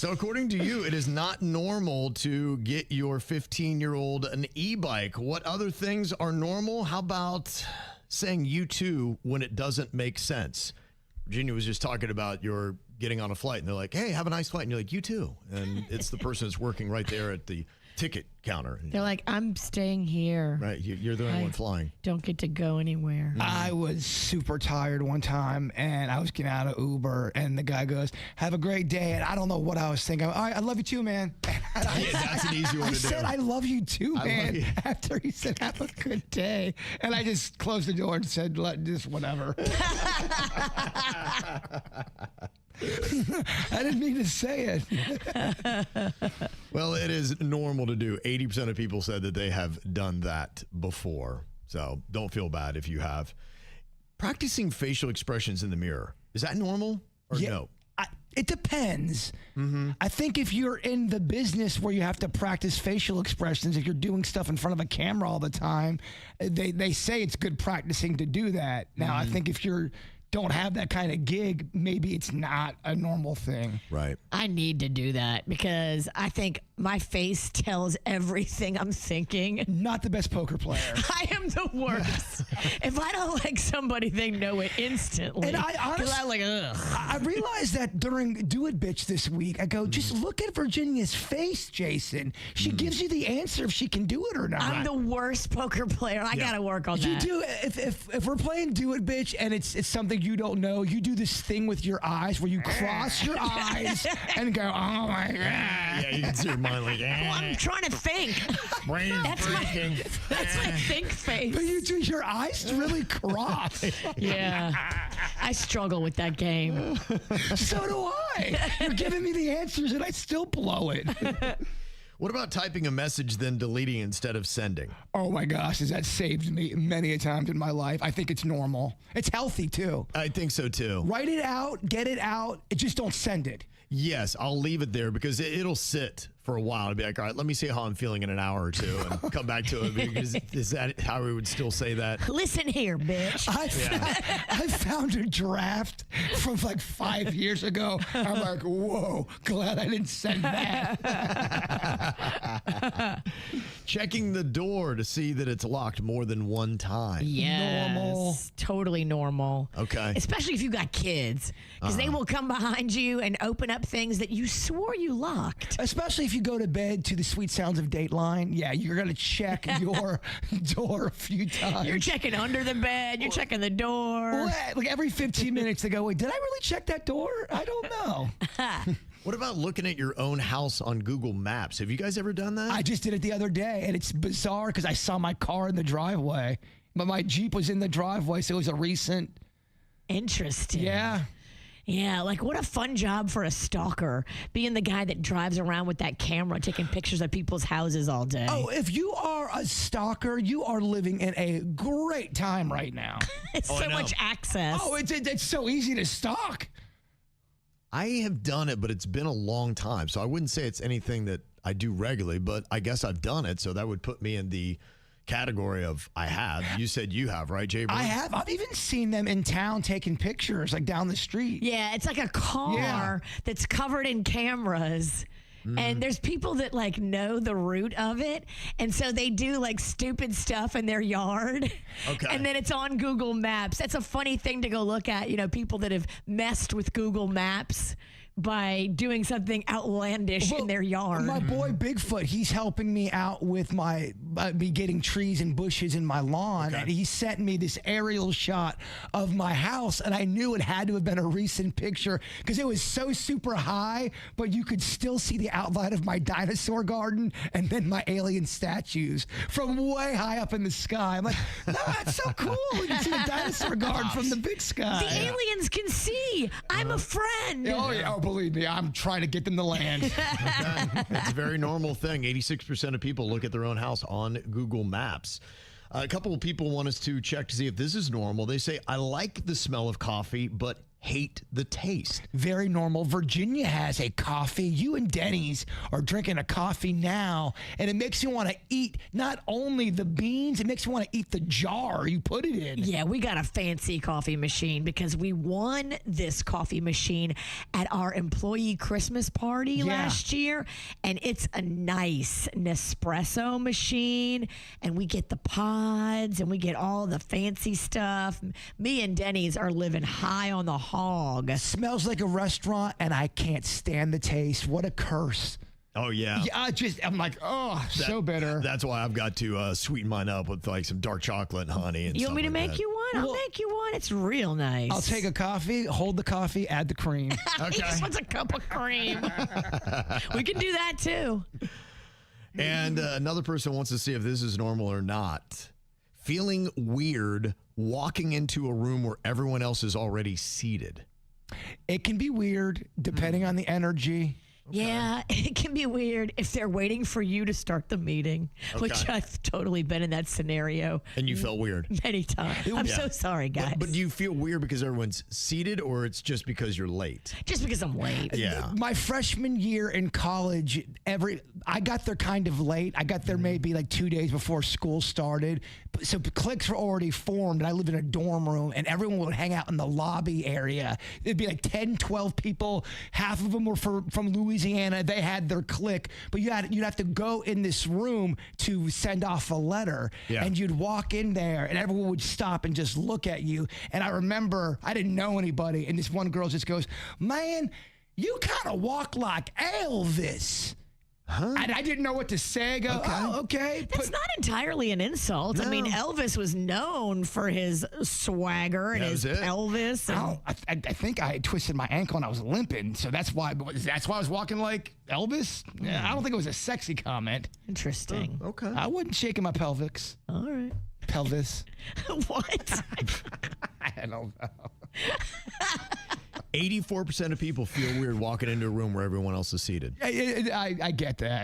So according to you, it is not normal to get your 15-year-old an e-bike. What other things are normal? How about saying you too when it doesn't make sense? Virginia was just talking about your getting on a flight, and they're like, hey, have a nice flight. And you're like, you too. And it's the person that's working right there at the ticket counter. They're like, I'm staying here. Right, you're the only one flying. Don't get to go anywhere. I was super tired one time, and I was getting out of Uber, and the guy goes, have a great day. And I don't know what I was thinking. All right, I love you too, man. That's an easy one to do. I said, I love you too, man. You. After he said, have a good day. And I just closed the door and said, just whatever. I didn't mean to say it. Well, it is normal to do. 80% of people said that they have done that before. So don't feel bad if you have. Practicing facial expressions in the mirror. Is that normal or no? It depends. I think if you're in the business where you have to practice facial expressions, if you're doing stuff in front of a camera all the time, they say it's good practicing to do that. Now, I think if you don't have that kind of gig, maybe it's not a normal thing. Right. I need to do that because I think my face tells everything I'm thinking. Not the best poker player. I am the worst. If I don't like somebody, they know it instantly. And I honestly, I'm like, ugh. I realized that during Do It Bitch this week, I go, just look at Virginia's face, Jason. She gives you the answer if she can do it or not. I'm the worst poker player. I got to work on that. You do, if we're playing Do It Bitch and it's something you don't know, you do this thing with your eyes where you cross your eyes and go, oh my God. Yeah, you can see your mind like, Well, I'm trying to think. That's my think face. But you do your eyes really cross. Yeah. I struggle with that game. So do I. You're giving me the answers and I still blow it. What about typing a message then deleting instead of sending? Oh my gosh, has that saved me many a times in my life? I think it's normal. It's healthy too. I think so too. Write it out, get it out, just don't send it. Yes, I'll leave it there because it'll sit for a while. I'll be like, all right, let me see how I'm feeling in an hour or two and come back to it. Because is that how we would still say that? Listen here, bitch. I found a draft from like 5 years ago. I'm like, whoa, glad I didn't send that. Checking the door to see that it's locked more than one time. Yes, normal. Totally normal. Okay. Especially if you got kids, because they will come behind you and open up things that you swore you locked. Especially if you go to bed to the sweet sounds of Dateline. Yeah, you're going to check your door a few times. You're checking under the bed. You're checking the door. Well, like every 15 minutes they go, wait, did I really check that door? I don't know. What about looking at your own house on Google Maps? Have you guys ever done that? I just did it the other day, and it's bizarre because I saw my car in the driveway, but my Jeep was in the driveway, so it was a recent. Interesting. Yeah. Yeah, like what a fun job for a stalker, being the guy that drives around with that camera taking pictures of people's houses all day. Oh, if you are a stalker, you are living in a great time right now. It's so much access. Oh, it's so easy to stalk. I have done it, but it's been a long time. So I wouldn't say it's anything that I do regularly, but I guess I've done it. So that would put me in the category of I have. You said you have, right, Jay? I have. I've even seen them in town taking pictures, like down the street. Yeah, it's like a car that's covered in cameras. And there's people that like know the root of it. And so they do like stupid stuff in their yard. Okay. And then it's on Google Maps. That's a funny thing to go look at, you know, people that have messed with Google Maps by doing something outlandish in their yard. My boy Bigfoot, he's helping me out with my me getting trees and bushes in my lawn, and he sent me this aerial shot of my house, and I knew it had to have been a recent picture because it was so super high, but you could still see the outline of my dinosaur garden and then my alien statues from way high up in the sky. I'm like, no, that's so cool. You can see the dinosaur garden from the big sky. The aliens can see. I'm a friend. Oh, yeah. Oh, believe me, I'm trying to get them to land. It's a very normal thing. 86% of people look at their own house on Google Maps. A couple of people want us to check to see if this is normal. They say, I like the smell of coffee, but hate the taste. Very normal. Virginia has a coffee. You and Denny's are drinking a coffee now, and it makes you want to eat not only the beans, it makes you want to eat the jar you put it in. Yeah, we got a fancy coffee machine because we won this coffee machine at our employee Christmas party last year, and it's a nice Nespresso machine, and we get the pods, and we get all the fancy stuff. Me and Denny's are living high on the hog. Smells like a restaurant, and I can't stand the taste. What a curse. Oh, yeah. Yeah, I'm like, oh, so bitter. That's why I've got to sweeten mine up with like some dark chocolate and honey. And You want me to like make that. you one? I'll make you one. It's real nice. I'll take a coffee, hold the coffee, add the cream. He just wants a cup of cream. We can do that too. And another person wants to see if this is normal or not. Feeling weird walking into a room where everyone else is already seated. It can be weird depending on the energy. Okay. Yeah, it can be weird if they're waiting for you to start the meeting, which I've totally been in that scenario. And you felt weird. Many times. I'm so sorry, guys. But do you feel weird because everyone's seated, or it's just because you're late? Just because I'm late. Yeah. My freshman year in college, I got there kind of late. I got there maybe like 2 days before school started. So cliques were already formed, and I lived in a dorm room, and everyone would hang out in the lobby area. It'd be like 10, 12 people. Half of them were from Louisiana. They had their clique, but you'd have to go in this room to send off a letter, and you'd walk in there, and everyone would stop and just look at you. And I remember I didn't know anybody, and this one girl just goes, "Man, you kind of walk like Elvis." Huh? I didn't know what to say. I go, okay. That's not entirely an insult. No. I mean, Elvis was known for his swagger and his pelvis. And I think I had twisted my ankle and I was limping, so that's why I was walking like Elvis. Yeah, I don't think it was a sexy comment. Interesting. Oh, okay. I wasn't shaking my pelvis. All right. Pelvis. What? I don't know. 84% of people feel weird walking into a room where everyone else is seated. I get that.